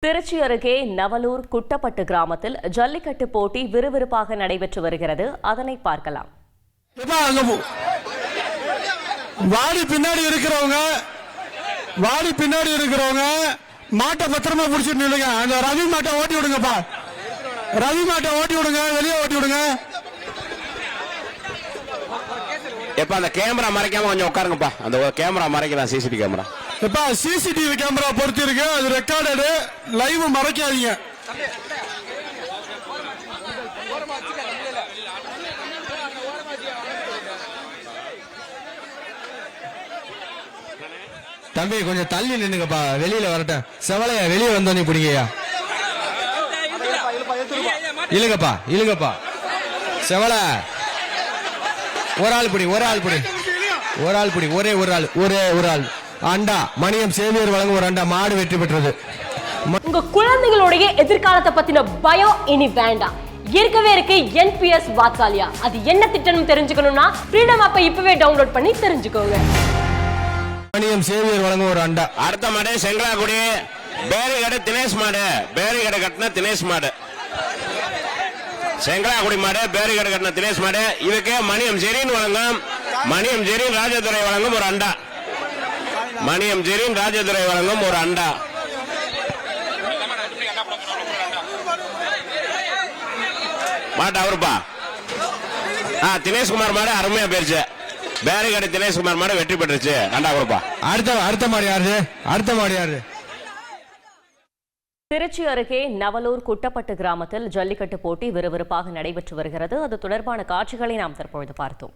திருச்சி அருகே நவலூர் குட்டப்பட்டு கிராமத்தில் ஜல்லிக்கட்டு போட்டி விறுவிறுப்பாக நடைபெற்று வருகிறது. அதனை பார்க்கலாம். வாடி பின்னாடி இருக்கிறவங்க மாட்டை பத்திரமா புடிச்சிட்டு நில்லுங்க. அந்த ரவி மாட்டை ஓட்டி விடுங்கப்பா. ரவி மாட்டை ஓட்டி விடுங்க, வெளியே ஓட்டி விடுங்க. எப்ப அந்த கேமரா மறைக்காம கொஞ்சம் உட்காருங்கப்பா. அந்த கேமரா மறைக்கலாம், சிசிடிவி கேமரா. எப்ப சிசிடிவி கேமரா பொறுத்து இருக்கு, அது ரெக்கார்டடு, லைவ் மறைக்காதீங்க. தம்பி கொஞ்சம் தள்ளி நின்னுங்கப்பா, வெளியில வரட்டும். செவலையா வெளியே வந்தோன்னே பிடிங்கய்யா. இழுங்கப்பா செவல. ஒரு ஆள் பிடி, ஒரே ஒரு ஆள். அண்டா மணியம் சேவியர் வழங்கும் ஒரு அண்டா. மாடு வெற்றி பெற்றது. உங்க குழந்தைகளுடைய எதிர்காலத்தை பத்தின பயம் இனி வேண்டாம். இருக்கவே இருக்கு NPS வாத்சாலியா. அது என்ன திட்டம்னு தெரிஞ்சுக்கணும்னா ஃப்ரீடம் ஆப்பை இப்பவே டவுன்லோட் பண்ணி தெரிஞ்சுக்கோங்க. மணியம் சேவியர் வழங்கும் ஒரு அண்டா. அடுத்த மாடு செங்கலாக்குடி பேரிகடை தினேஷ் மாடு. பேரிகடை கட்டின தினேஷ் மாடு. செங்கலாக்குடி மாடு பேரிகடை கட்டின தினேஷ் மாடு. இதுக்கு மணியம் ஜெரீன் வழங்கும். மணியம் ஜெரீன் ராஜதுரை வழங்கும் ஒரு அண்டா. மணியம் ஜெரீன் ராஜதுரை வழங்கும் ஒரு அண்டா. மாட்டு அவருப்பா. தினேஷ்குமார் மாடு அருமையா போயிருச்சு. பேரிகடை தினேஷ்குமார் மாடு வெற்றி பெற்றுச்சு. அண்டா அவருப்பா. அடுத்த மாடு யாரு? திருச்சி அருகே நவலூர் குட்டப்பட்டு கிராமத்தில் ஜல்லிக்கட்டு போட்டி விறுவிறுப்பாக நடைபெற்று வருகிறது. அது தொடர்பான காட்சிகளை நாம் தற்பொழுது பார்த்தோம்.